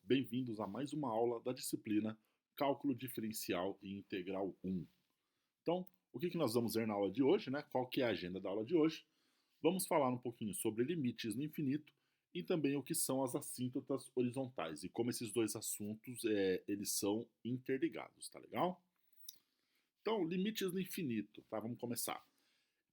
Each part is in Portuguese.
bem-vindos a mais uma aula da disciplina Cálculo Diferencial e Integral 1. Então, o que nós vamos ver na aula de hoje, né? Qual que é a agenda da aula de hoje? Vamos falar um pouquinho sobre limites no infinito e também o que são as assíntotas horizontais e como esses dois assuntos eles são interligados, tá legal? Então, limites no infinito, tá? Vamos começar.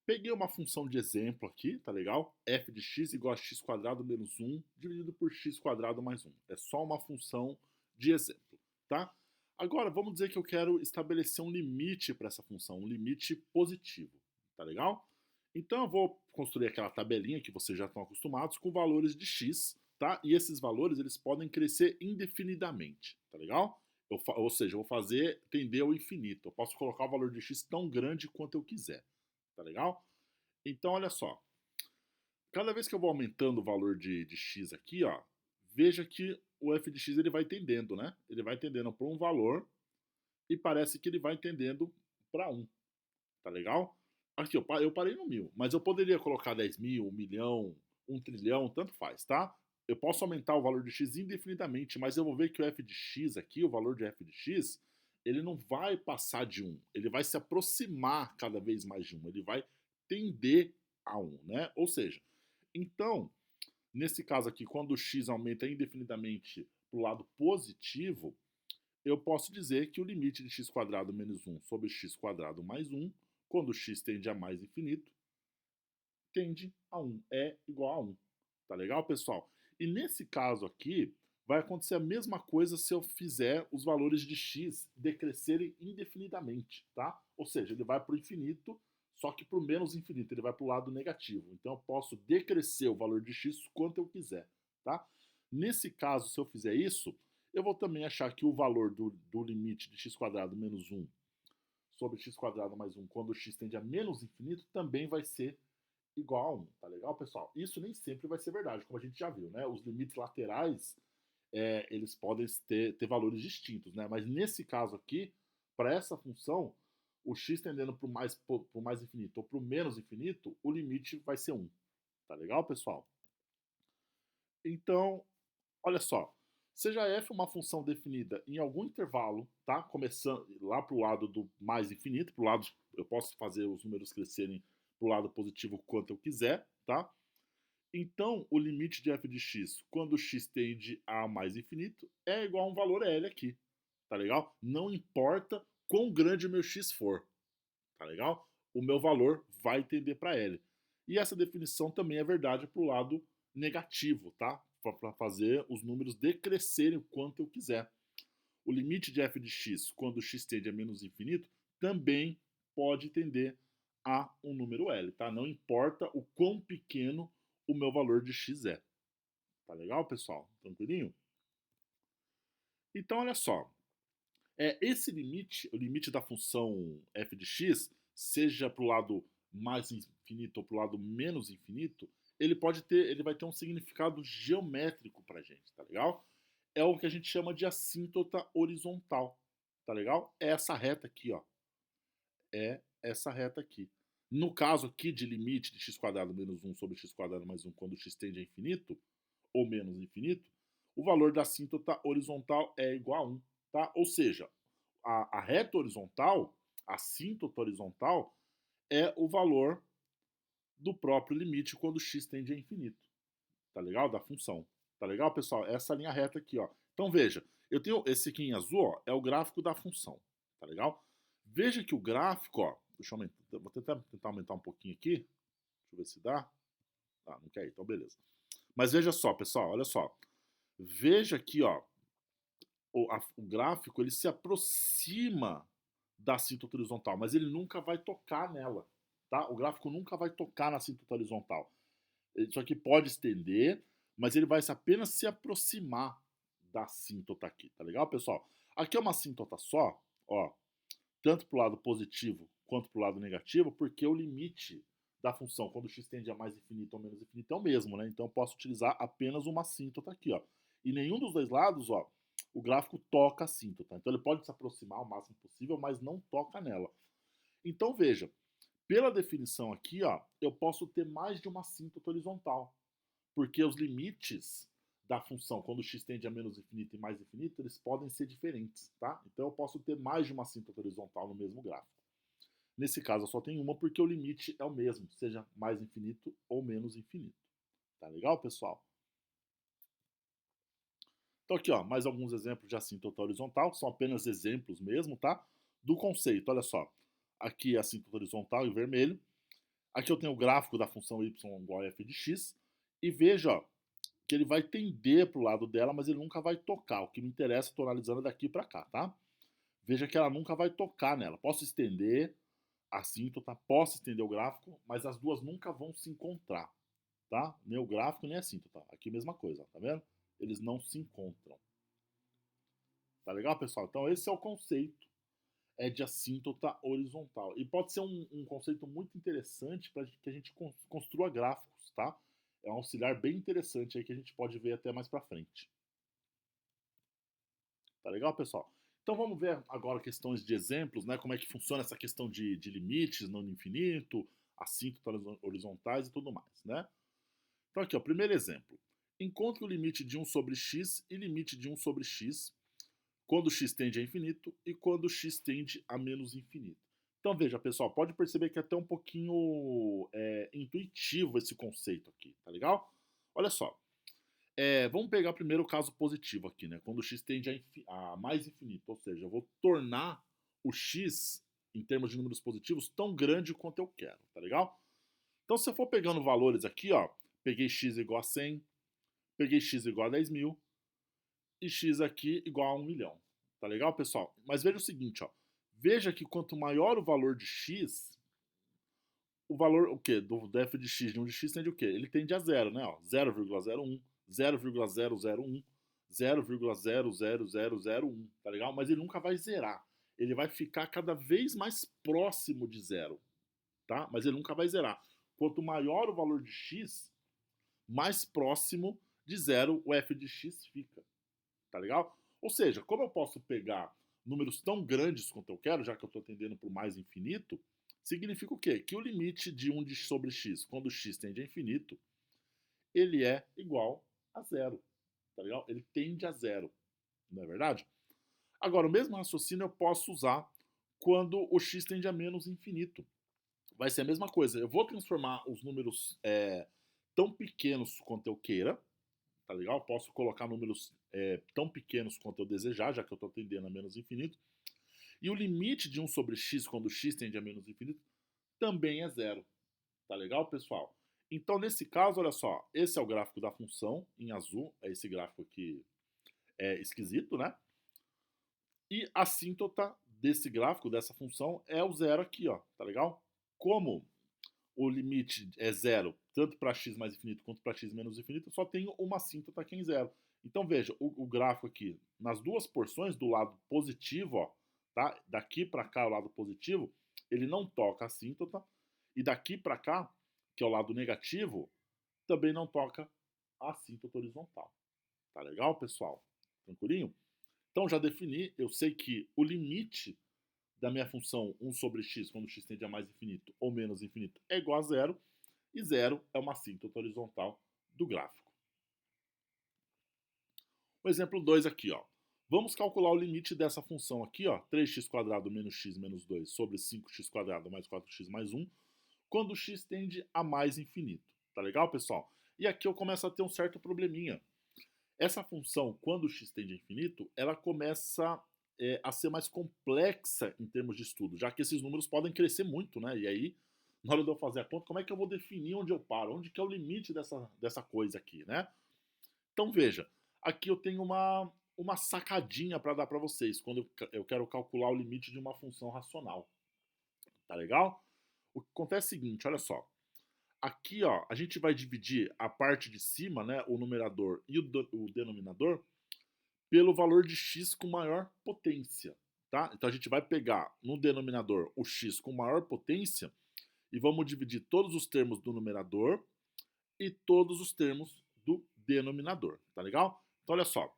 Peguei uma função de exemplo aqui, tá legal? F de x igual a x quadrado menos 1 dividido por x quadrado mais 1. É só uma função de exemplo, tá? Agora, vamos dizer que eu quero estabelecer um limite para essa função, um limite positivo, tá legal? Então eu vou construir aquela tabelinha que vocês já estão acostumados com valores de x, tá? E esses valores, eles podem crescer indefinidamente, tá legal? Ou seja, eu vou fazer tender ao infinito. Eu posso colocar o valor de x tão grande quanto eu quiser. Tá legal? Então, olha só. Cada vez que eu vou aumentando o valor de x aqui, ó, veja que o f de x ele vai tendendo, né? Ele vai tendendo para um valor e parece que ele vai tendendo para 1. Tá legal? Aqui, eu parei no 1000, mas eu poderia colocar 10.000, 1.000.000, 1 trilhão, tanto faz, tá? Eu posso aumentar o valor de x indefinidamente, mas eu vou ver que o f de x aqui, o valor de f de x, ele não vai passar de 1. Ele vai se aproximar cada vez mais de 1. Ele vai tender a 1, né? Ou seja, então, nesse caso aqui, quando o x aumenta indefinidamente para o lado positivo, eu posso dizer que o limite de x quadrado menos 1 sobre x quadrado mais 1, quando x tende a mais infinito, tende a 1, é igual a 1. Tá legal, pessoal? E nesse caso aqui, vai acontecer a mesma coisa se eu fizer os valores de x decrescerem indefinidamente, tá? Ou seja, ele vai para o infinito, só que para o menos infinito, ele vai para o lado negativo. Então eu posso decrescer o valor de x quanto eu quiser, tá? Nesse caso, se eu fizer isso, eu vou também achar que o valor do limite de x quadrado menos 1 sobre x quadrado mais 1, quando x tende a menos infinito, também vai ser igual a 1, tá legal, pessoal? Isso nem sempre vai ser verdade, como a gente já viu, né? Os limites laterais, eles podem ter valores distintos, né? Mas nesse caso aqui, para essa função, o x tendendo para o mais infinito ou para o menos infinito, o limite vai ser 1. Tá legal, pessoal? Então, olha só. Seja f uma função definida em algum intervalo, tá? Começando lá para o lado do mais infinito, pro lado, eu posso fazer os números crescerem para o lado positivo quanto eu quiser, tá? Então, o limite de f de x, quando x tende a mais infinito, é igual a um valor L aqui, tá legal? Não importa quão grande o meu x for, tá legal? O meu valor vai tender para L. E essa definição também é verdade para o lado negativo, tá? Para fazer os números decrescerem o quanto eu quiser. O limite de f de x, quando x tende a menos infinito, também pode tender a um número L, tá? Não importa o quão pequeno o meu valor de x é. Tá legal, pessoal? Tranquilinho? Então, olha só. Esse limite, o limite da função f de x, seja para o lado mais infinito ou para o lado menos infinito, ele vai ter um significado geométrico para a gente, tá legal? É o que a gente chama de assíntota horizontal, tá legal? É essa reta aqui, ó. É essa reta aqui. No caso aqui de limite de x quadrado menos 1 sobre x quadrado mais 1 quando x tende a infinito, ou menos infinito, o valor da assíntota horizontal é igual a 1, tá? Ou seja, a reta horizontal, a assíntota horizontal, é o valor do próprio limite quando x tende a infinito, tá legal? Da função. Tá legal, pessoal? Essa linha reta aqui, ó. Então veja, eu tenho esse aqui em azul, ó, é o gráfico da função, tá legal? Veja que o gráfico, ó, deixa eu aumentar, vou tentar aumentar um pouquinho aqui. Deixa eu ver se dá. Ah, não quer ir, então beleza. Mas veja só, pessoal, olha só. Veja aqui, ó, o gráfico ele se aproxima da assíntota horizontal, mas ele nunca vai tocar nela, tá? O gráfico nunca vai tocar na assíntota horizontal. Isso aqui pode estender, mas ele vai apenas se aproximar da assíntota aqui, tá legal, pessoal? Aqui é uma assíntota só, ó, tanto para o lado positivo quanto para o lado negativo, porque o limite da função, quando x tende a mais infinito ou menos infinito, é o mesmo, né? Então eu posso utilizar apenas uma assíntota aqui, ó. E nenhum dos dois lados, ó, o gráfico toca a assíntota. Então ele pode se aproximar o máximo possível, mas não toca nela. Então veja, pela definição aqui, ó, eu posso ter mais de uma assíntota horizontal, porque os limites da função, quando x tende a menos infinito e mais infinito, eles podem ser diferentes, tá? Então eu posso ter mais de uma assíntota horizontal no mesmo gráfico. Nesse caso eu só tenho uma porque o limite é o mesmo, seja mais infinito ou menos infinito. Tá legal, pessoal? Então aqui, ó, mais alguns exemplos de assíntota horizontal, são apenas exemplos mesmo, tá? Do conceito, olha só. Aqui é a assíntota horizontal em vermelho. Aqui eu tenho o gráfico da função y igual a f de x. E veja, ó, que ele vai tender para o lado dela, mas ele nunca vai tocar. O que me interessa, estou analisando daqui para cá, tá? Veja que ela nunca vai tocar nela. Posso estender a assíntota, posso estender o gráfico, mas as duas nunca vão se encontrar, tá? Nem o gráfico, nem a assíntota. Aqui mesma coisa, tá vendo? Eles não se encontram. Tá legal, pessoal? Então esse é o conceito de assíntota horizontal. E pode ser um conceito muito interessante para que a gente construa gráficos, tá? É um auxiliar bem interessante aí que a gente pode ver até mais para frente. Tá legal, pessoal? Então vamos ver agora questões de exemplos, né? Como é que funciona essa questão de limites no infinito, assíntotas horizontais e tudo mais, né? Então aqui, ó, primeiro exemplo. Encontre o limite de 1 sobre x e limite de 1 sobre x quando x tende a infinito e quando x tende a menos infinito. Então veja, pessoal, pode perceber que é até um pouquinho intuitivo esse conceito aqui, tá legal? Olha só, vamos pegar primeiro o caso positivo aqui, né? Quando x tende a mais infinito, ou seja, eu vou tornar o x, em termos de números positivos, tão grande quanto eu quero, tá legal? Então se eu for pegando valores aqui, ó, peguei x igual a 100, peguei x igual a 10 mil, e x aqui igual a 1 milhão. Tá legal, pessoal? Mas veja o seguinte, ó. Veja que quanto maior o valor de x, o valor o quê? Do f de x de 1 de x tende o quê? Ele tende a zero, né? 0,01, 0,001, 0,00001, tá legal? Mas ele nunca vai zerar. Ele vai ficar cada vez mais próximo de zero, tá? Mas ele nunca vai zerar. Quanto maior o valor de x, mais próximo de zero o f de x fica. Tá legal? Ou seja, como eu posso pegar números tão grandes quanto eu quero, já que eu estou tendendo para o mais infinito, significa o quê? Que o limite de 1 sobre x, quando x tende a infinito, ele é igual a zero. Tá legal? Ele tende a zero. Não é verdade? Agora, o mesmo raciocínio eu posso usar quando o x tende a menos infinito. Vai ser a mesma coisa. Eu vou transformar os números tão pequenos quanto eu queira, tá legal? Posso colocar números tão pequenos quanto eu desejar, já que eu estou tendendo a menos infinito. E o limite de 1 sobre x, quando x tende a menos infinito, também é zero. Tá legal, pessoal? Então, nesse caso, olha só, esse é o gráfico da função, em azul, é esse gráfico aqui esquisito, né? E a assíntota desse gráfico, dessa função, é o zero aqui, ó, tá legal? Como o limite é zero, tanto para x mais infinito quanto para x menos infinito, eu só tenho uma assíntota aqui em zero. Então veja, o gráfico aqui, nas duas porções, do lado positivo, ó, tá? Daqui para cá, o lado positivo, ele não toca a assíntota, e daqui para cá, que é o lado negativo, também não toca a assíntota horizontal. Tá legal, pessoal? Tranquilinho? Então já defini, eu sei que o limite da minha função 1 sobre x, quando x tende a mais infinito ou menos infinito, é igual a zero, e zero é uma assíntota horizontal do gráfico. O exemplo 2 aqui, ó. Vamos calcular o limite dessa função aqui, ó, 3x² menos x menos 2 sobre 5x² mais 4x mais 1, quando x tende a mais infinito. Tá legal, pessoal? E aqui eu começo a ter um certo probleminha. Essa função, quando x tende a infinito, ela começa a ser mais complexa em termos de estudo, já que esses números podem crescer muito, né? E aí, na hora de eu fazer a conta, como é que eu vou definir onde eu paro? Onde que é o limite dessa coisa aqui, né? Então veja, aqui eu tenho uma sacadinha para dar para vocês quando eu quero calcular o limite de uma função racional. Tá legal? O que acontece é o seguinte, olha só. Aqui, ó, a gente vai dividir a parte de cima, né, o numerador e o denominador, pelo valor de x com maior potência, tá? Então a gente vai pegar no denominador o x com maior potência e vamos dividir todos os termos do numerador e todos os termos do denominador, tá legal? Então olha só,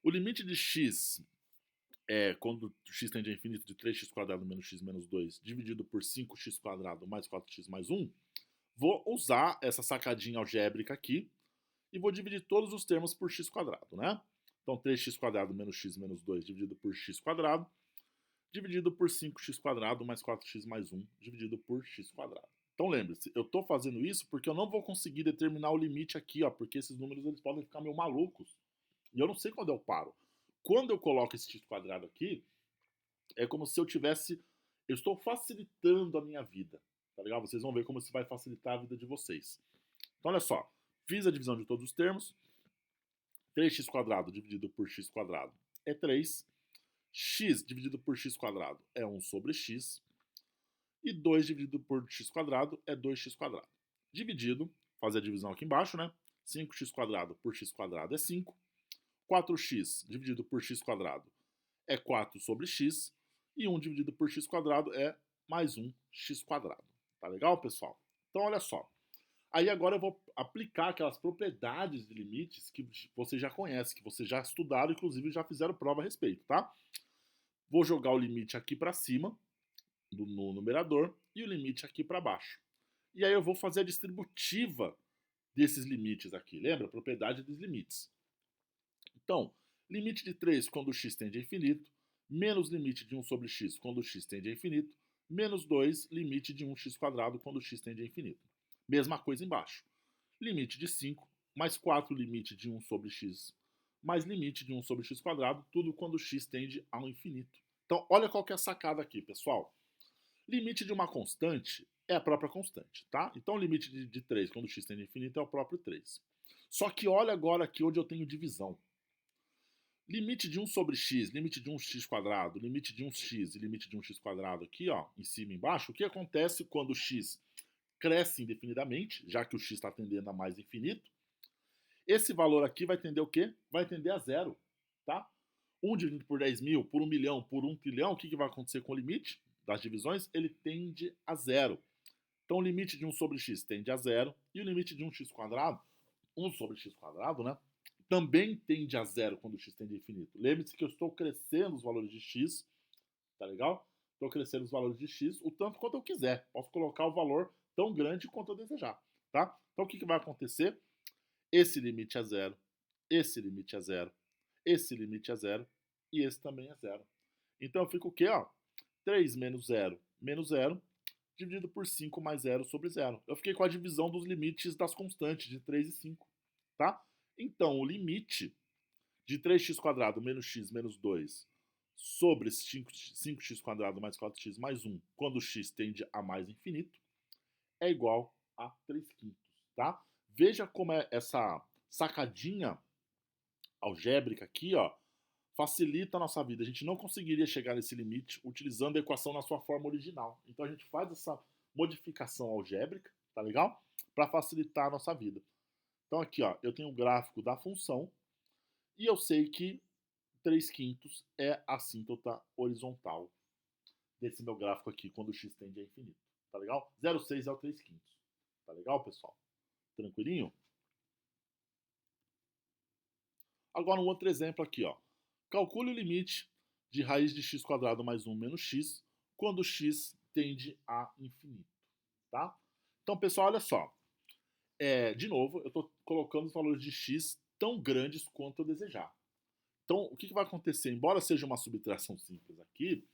o limite de x quando x tende a infinito de 3x² menos x menos 2 dividido por 5x² mais 4x mais 1, vou usar essa sacadinha algébrica aqui e vou dividir todos os termos por x², né? Então 3x² menos x menos 2 dividido por x², dividido por 5x² mais 4x mais 1 dividido por x². Então lembre-se, eu estou fazendo isso porque eu não vou conseguir determinar o limite aqui, ó, porque esses números eles podem ficar meio malucos. E eu não sei quando eu paro. Quando eu coloco esse x² aqui, é como se eu tivesse... Eu estou facilitando a minha vida, tá legal? Vocês vão ver como isso vai facilitar a vida de vocês. Então olha só, fiz a divisão de todos os termos. 3x² dividido por x² é 3. X dividido por x² é 1 sobre x. E 2 dividido por x² é 2x². Dividido, fazer a divisão aqui embaixo, né? 5x² por x² é 5. 4x dividido por x² é 4 sobre x. E 1 dividido por x² é mais 1x². Tá legal, pessoal? Então, olha só. Aí agora eu vou aplicar aquelas propriedades de limites que você já conhece, que vocês já estudaram, inclusive já fizeram prova a respeito, tá? Vou jogar o limite aqui para cima, no numerador, e o limite aqui para baixo. E aí eu vou fazer a distributiva desses limites aqui. Lembra? Propriedade dos limites. Então, limite de 3 quando x tende a infinito, menos limite de 1 sobre x quando x tende a infinito, menos 2, limite de 1x² quando x tende a infinito. Mesma coisa embaixo. Limite de 5, mais 4, limite de 1 sobre x, mais limite de 1 sobre x², tudo quando x tende ao infinito. Então, olha qual que é a sacada aqui, pessoal. Limite de uma constante é a própria constante, tá? Então, o limite de 3 quando x tende a infinito é o próprio 3. Só que olha agora aqui onde eu tenho divisão. Limite de 1 sobre x, limite de 1x², limite de 1x e limite de 1x² aqui, ó, em cima e embaixo. O que acontece quando x cresce indefinidamente, já que o x está tendendo a mais infinito? Esse valor aqui vai tender o quê? Vai tender a zero, tá? 1 dividido por 10 mil, por 1 milhão, por 1 trilhão, o que vai acontecer com o limite das divisões? Ele tende a zero. Então o limite de 1 sobre x tende a zero, e o limite de 1x², 1 sobre x², né? Também tende a zero quando x tende a infinito. Lembre-se que eu estou crescendo os valores de x, tá legal? Estou crescendo os valores de x o tanto quanto eu quiser. Posso colocar o valor tão grande quanto eu desejar, tá? Então o que vai acontecer? Esse limite é zero, esse limite é zero, esse limite é zero e esse também é zero. Então eu fico o quê? Ó? 3 menos 0 menos 0 dividido por 5 mais 0 sobre 0. Eu fiquei com a divisão dos limites das constantes de 3 e 5, tá? Então o limite de 3x² menos x menos 2 sobre 5x² mais 4x mais 1, quando x tende a mais infinito, é igual a 3/5, tá? Veja como é essa sacadinha algébrica aqui, ó, facilita a nossa vida. A gente não conseguiria chegar nesse limite utilizando a equação na sua forma original. Então a gente faz essa modificação algébrica, tá legal? Para facilitar a nossa vida. Então aqui, ó, eu tenho o gráfico da função e eu sei que 3/5 é a assíntota horizontal desse meu gráfico aqui, quando o x tende a infinito. Tá legal? 0,6 é o 3/5. Tá legal, pessoal? Tranquilinho? Agora um outro exemplo aqui, ó. Calcule o limite de raiz de x² mais 1 menos x quando x tende a infinito, tá? Então, pessoal, olha só. De novo, eu estou colocando os valores de x tão grandes quanto eu desejar. Então, o que vai acontecer? Embora seja uma subtração simples aqui,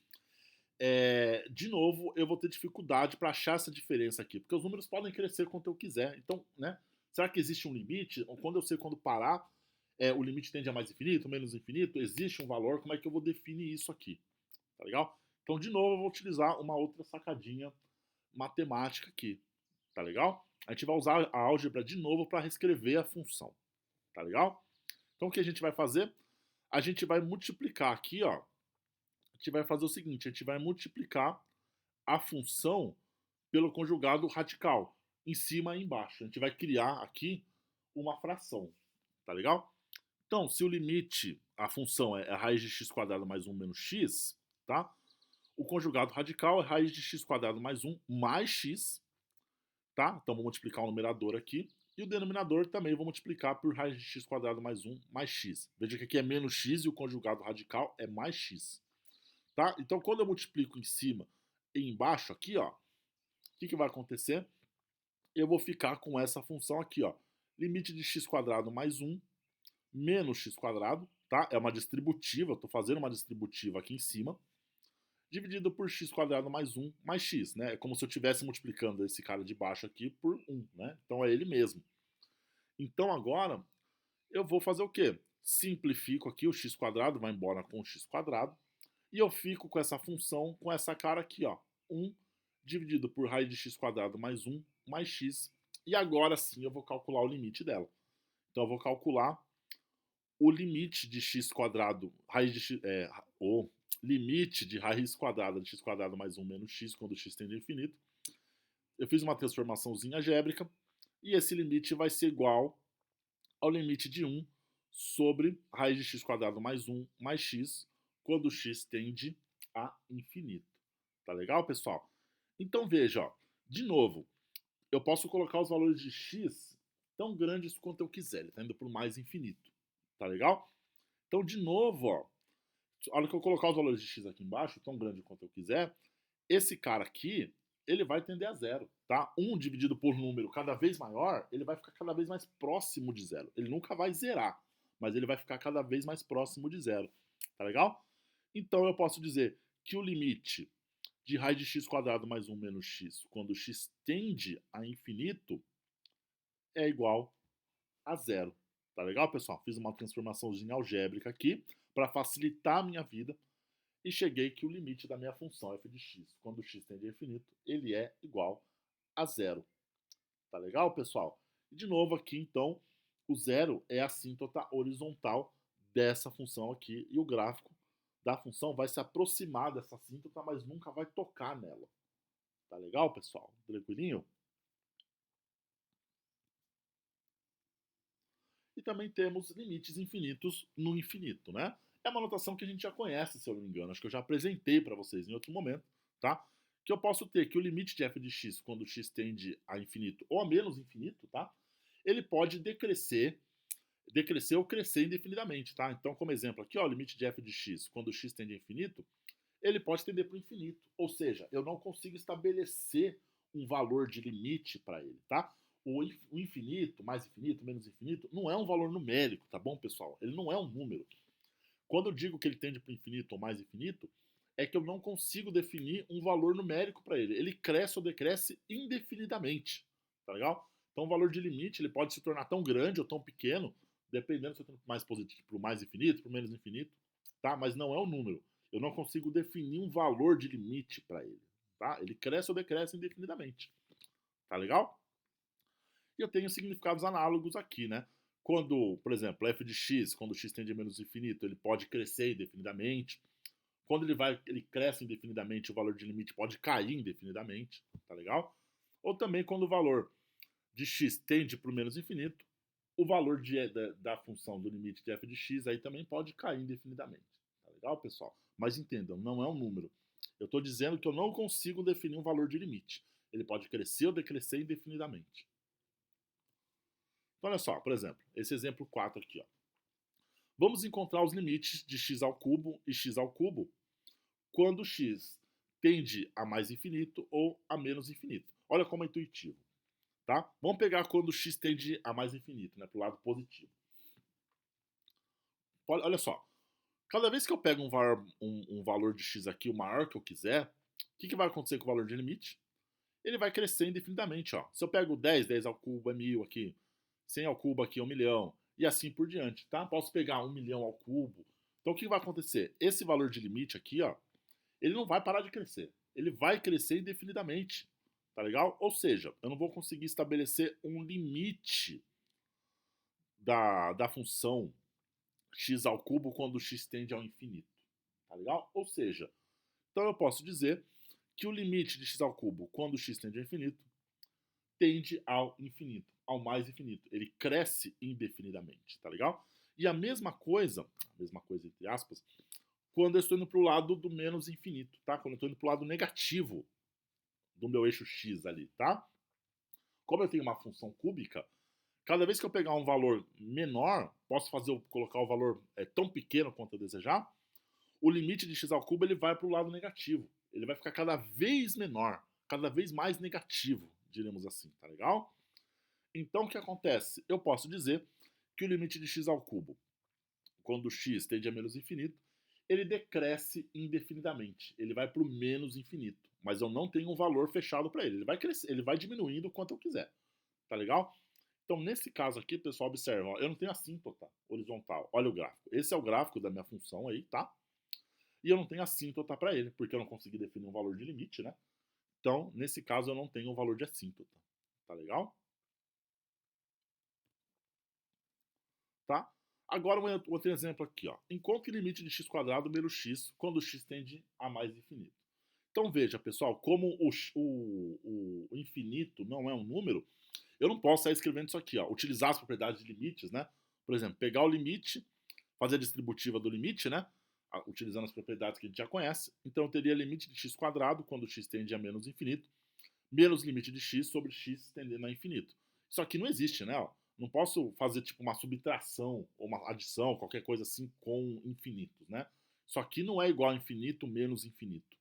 de novo, eu vou ter dificuldade para achar essa diferença aqui, porque os números podem crescer quanto eu quiser. Então, né? Será que existe um limite? Ou quando eu sei quando parar, o limite tende a mais infinito, menos infinito? Existe um valor? Como é que eu vou definir isso aqui? Tá legal? Então, de novo, eu vou utilizar uma outra sacadinha matemática aqui. Tá legal? A gente vai usar a álgebra de novo para reescrever a função. Tá legal? Então, o que a gente vai fazer? A gente vai multiplicar aqui, ó. A gente vai fazer o seguinte, a gente vai multiplicar a função pelo conjugado radical, em cima e embaixo. A gente vai criar aqui uma fração, tá legal? Então, se o limite, a função é a raiz de x² mais 1 menos x, tá? O conjugado radical é raiz de x² mais 1 mais x, tá? Então, vou multiplicar o numerador aqui. E o denominador também vou multiplicar por raiz de x² mais 1 mais x. Veja que aqui é menos x e o conjugado radical é mais x. Tá? Então, quando eu multiplico em cima e embaixo aqui, ó, o que vai acontecer? Eu vou ficar com essa função aqui, ó, limite de x² mais 1 menos x², tá? É uma distributiva, eu estou fazendo uma distributiva aqui em cima, dividido por x² mais 1 mais x, né? É como se eu estivesse multiplicando esse cara de baixo aqui por 1, né? Então é ele mesmo. Então agora eu vou fazer o quê? Simplifico aqui, o x² vai embora com o x², e eu fico com essa função, com essa cara aqui, ó, 1 dividido por raiz de x² mais 1 mais x, e agora sim eu vou calcular o limite dela. Então eu vou calcular o limite de x², raiz de x, o limite de raiz quadrada de x² mais 1 menos x, quando x tende a infinito. Eu fiz uma transformaçãozinha algébrica, e esse limite vai ser igual ao limite de 1 sobre raiz de x² mais 1 mais x, quando x tende a infinito. Tá legal, pessoal? Então veja, ó, de novo, eu posso colocar os valores de x tão grandes quanto eu quiser, ele está indo para o mais infinito. Tá legal? Então, de novo, ó, a hora que eu colocar os valores de x aqui embaixo, tão grande quanto eu quiser, esse cara aqui, ele vai tender a zero, tá? 1 dividido por número cada vez maior, ele vai ficar cada vez mais próximo de zero. Ele nunca vai zerar, mas ele vai ficar cada vez mais próximo de zero. Tá legal? Então eu posso dizer que o limite de raiz de x² mais 1 menos x, quando x tende a infinito, é igual a zero. Tá legal, pessoal? Fiz uma transformaçãozinha algébrica aqui para facilitar a minha vida e cheguei que o limite da minha função f de x, quando x tende a infinito, ele é igual a zero. Tá legal, pessoal? E de novo aqui, então, o zero é a assíntota horizontal dessa função aqui, e o gráfico da função vai se aproximar dessa assíntota, mas nunca vai tocar nela. Tá legal, pessoal? Tranquilinho? E também temos limites infinitos no infinito, né? É uma notação que a gente já conhece, se eu não me engano. Acho que eu já apresentei para vocês em outro momento, tá? Que eu posso ter que o limite de f de x, quando x tende a infinito ou a menos infinito, tá? Ele pode decrescer ou crescer indefinidamente, tá? Então, como exemplo aqui, ó, o limite de f de x, quando x tende a infinito, ele pode tender para o infinito. Ou seja, eu não consigo estabelecer um valor de limite para ele, tá? O infinito, mais infinito, menos infinito, não é um valor numérico, tá bom, pessoal? Ele não é um número. Quando eu digo que ele tende para o infinito ou mais infinito, é que eu não consigo definir um valor numérico para ele. Ele cresce ou decresce indefinidamente, tá legal? Então o valor de limite ele pode se tornar tão grande ou tão pequeno, dependendo se eu tenho mais positivo, para o mais infinito, para o menos infinito, tá? Mas não é um número. Eu não consigo definir um valor de limite para ele, tá? Ele cresce ou decresce indefinidamente, tá legal? E eu tenho significados análogos aqui, né? Quando, por exemplo, f de x, quando x tende a menos infinito, ele pode crescer indefinidamente. Quando ele cresce indefinidamente, o valor de limite pode cair indefinidamente, tá legal? Ou também quando o valor de x tende para o menos infinito, o valor da função do limite de f de x aí também pode cair indefinidamente. Tá legal, pessoal? Mas entendam, não é um número. Eu estou dizendo que eu não consigo definir um valor de limite. Ele pode crescer ou decrescer indefinidamente. Então, olha só, por exemplo, esse exemplo 4 aqui. Ó. Vamos encontrar os limites de x ao cubo e x ao cubo quando x tende a mais infinito ou a menos infinito. Olha como é intuitivo. Tá? Vamos pegar quando x tende a mais infinito, né, para o lado positivo. Olha só, cada vez que eu pego um valor de x aqui, o maior que eu quiser, o que vai acontecer com o valor de limite? Ele vai crescer indefinidamente. Ó. Se eu pego 10, 10 ao cubo é 1000 aqui, 100 ao cubo aqui é 1 milhão, e assim por diante. Tá? Posso pegar 1 milhão ao cubo. Então o que vai acontecer? Esse valor de limite aqui, ó, ele não vai parar de crescer. Ele vai crescer indefinidamente. Tá legal? Ou seja, eu não vou conseguir estabelecer um limite da função x ao cubo quando x tende ao infinito. Tá legal? Ou seja, então eu posso dizer que o limite de x ao cubo quando x tende ao infinito tende ao infinito, ao mais infinito. Ele cresce indefinidamente, tá legal? E a mesma coisa entre aspas, quando eu estou indo para o lado do menos infinito, tá? Quando eu estou indo para o lado negativo do meu eixo x ali, tá? Como eu tenho uma função cúbica, cada vez que eu pegar um valor menor, posso colocar o valor tão pequeno quanto eu desejar, o limite de x ao cubo ele vai para o lado negativo. Ele vai ficar cada vez menor, cada vez mais negativo, diremos assim, tá legal? Então, o que acontece? Eu posso dizer que o limite de x ao cubo, quando x tende a menos infinito, ele decresce indefinidamente. Ele vai para o menos infinito. Mas eu não tenho um valor fechado para ele. Ele vai crescer, ele vai diminuindo o quanto eu quiser. Tá legal? Então, nesse caso aqui, pessoal, observa, ó, eu não tenho assíntota horizontal. Olha o gráfico. Esse é o gráfico da minha função aí, tá? E eu não tenho assíntota para ele, porque eu não consegui definir um valor de limite, né? Então, nesse caso, eu não tenho um valor de assíntota. Tá legal? Tá? Agora, um outro exemplo aqui, ó. Encontre o limite de x quadrado menos x quando x tende a mais infinito. Então, veja, pessoal, como o infinito não é um número, eu não posso sair escrevendo isso aqui, ó. Utilizar as propriedades de limites, né? Por exemplo, pegar o limite, fazer a distributiva do limite, né? Utilizando as propriedades que a gente já conhece. Então, eu teria limite de x quadrado quando x tende a menos infinito, menos limite de x sobre x tendendo a infinito. Isso aqui não existe, né? Ó. Não posso fazer tipo uma subtração ou uma adição, qualquer coisa assim com infinitos, né? Isso aqui não é igual a infinito menos infinito.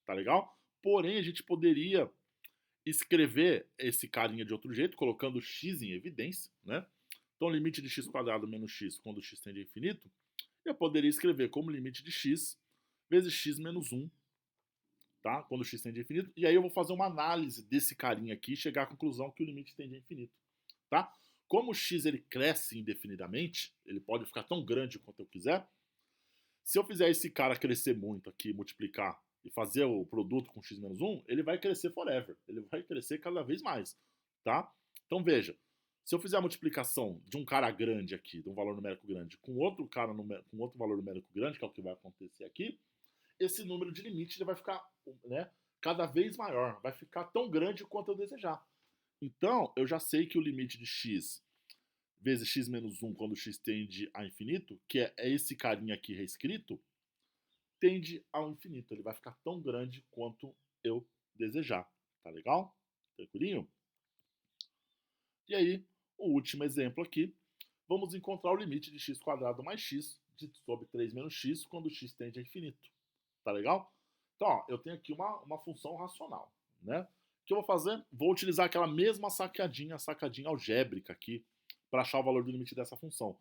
Tá legal? Porém, a gente poderia escrever esse carinha de outro jeito, colocando x em evidência, né? Então, limite de x quadrado menos x quando x tende a infinito, eu poderia escrever como limite de x vezes x menos 1, tá? Quando x tende a infinito. E aí eu vou fazer uma análise desse carinha aqui e chegar à conclusão que o limite tende a infinito, tá? Como o x ele cresce indefinidamente, ele pode ficar tão grande quanto eu quiser. Se eu fizer esse cara crescer muito aqui, multiplicar e fazer o produto com x menos 1, ele vai crescer forever. Ele vai crescer cada vez mais, tá? Então veja, se eu fizer a multiplicação de um cara grande aqui, de um valor numérico grande, com outro cara com outro valor numérico grande, que é o que vai acontecer aqui, esse número de limite ele vai ficar, né, cada vez maior, vai ficar tão grande quanto eu desejar. Então, eu já sei que o limite de x vezes x menos 1 quando x tende a infinito, que é esse carinha aqui reescrito, tende ao infinito. Ele vai ficar tão grande quanto eu desejar. Tá legal? Tranquilinho? E aí, o último exemplo aqui, vamos encontrar o limite de x quadrado mais x sobre 3 menos x quando x tende a infinito. Tá legal? Então, ó, eu tenho aqui uma função racional, né? O que eu vou fazer? Vou utilizar aquela mesma sacadinha algébrica aqui, para achar o valor do limite dessa função.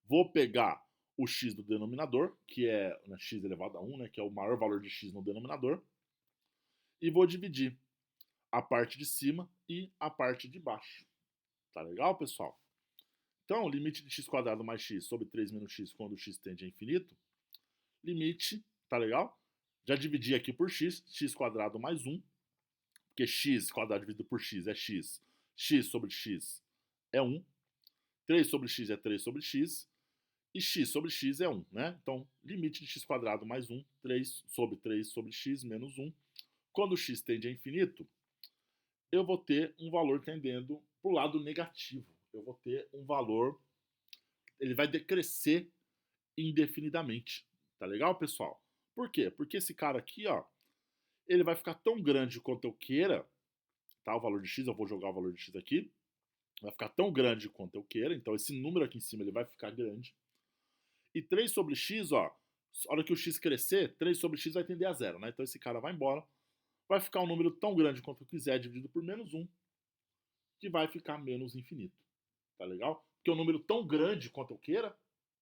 Vou pegar o x do denominador, que é, né, x elevado a 1, né, que é o maior valor de x no denominador, e vou dividir a parte de cima e a parte de baixo. Tá legal, pessoal? Então, o limite de x quadrado mais x sobre 3 menos x quando x tende a infinito, limite, tá legal? Já dividi aqui por x, x quadrado mais 1, porque x quadrado dividido por x é x, x sobre x é 1, 3 sobre x é 3 sobre x, e x sobre x é 1, né? Então, limite de x quadrado mais 1, 3 sobre x menos 1. Quando x tende a infinito, eu vou ter um valor tendendo para o lado negativo. Eu vou ter um valor, ele vai decrescer indefinidamente. Tá legal, pessoal? Por quê? Porque esse cara aqui, ó, ele vai ficar tão grande quanto eu queira, tá? O valor de x, eu vou jogar o valor de x aqui, vai ficar tão grande quanto eu queira, então esse número aqui em cima ele vai ficar grande. E 3 sobre x, ó, a hora que o x crescer, 3 sobre x vai tender a zero, né? Então esse cara vai embora, vai ficar um número tão grande quanto eu quiser, dividido por menos 1, que vai ficar menos infinito. Tá legal? Porque um número tão grande quanto eu queira,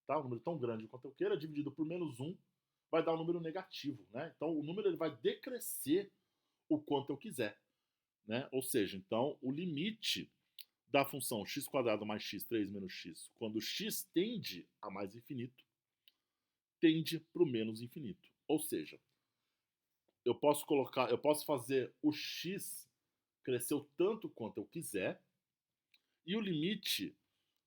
tá? Um número tão grande quanto eu queira, dividido por menos 1, vai dar um número negativo, né? Então o número ele vai decrescer o quanto eu quiser, né? Ou seja, então o limite da função x quadrado mais x 3 menos x, quando x tende a mais infinito, tende para o menos infinito. Ou seja, eu posso fazer o x crescer o tanto quanto eu quiser e o limite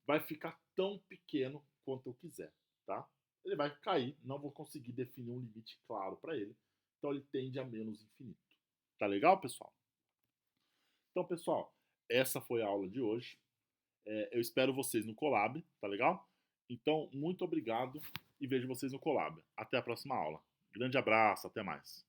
vai ficar tão pequeno quanto eu quiser, tá? Ele vai cair, não vou conseguir definir um limite claro para ele, então ele tende a menos infinito. Tá legal, pessoal? Então, pessoal, essa foi a aula de hoje. Eu espero vocês no Colab, tá legal? Então, muito obrigado e vejo vocês no Colab. Até a próxima aula. Grande abraço, até mais.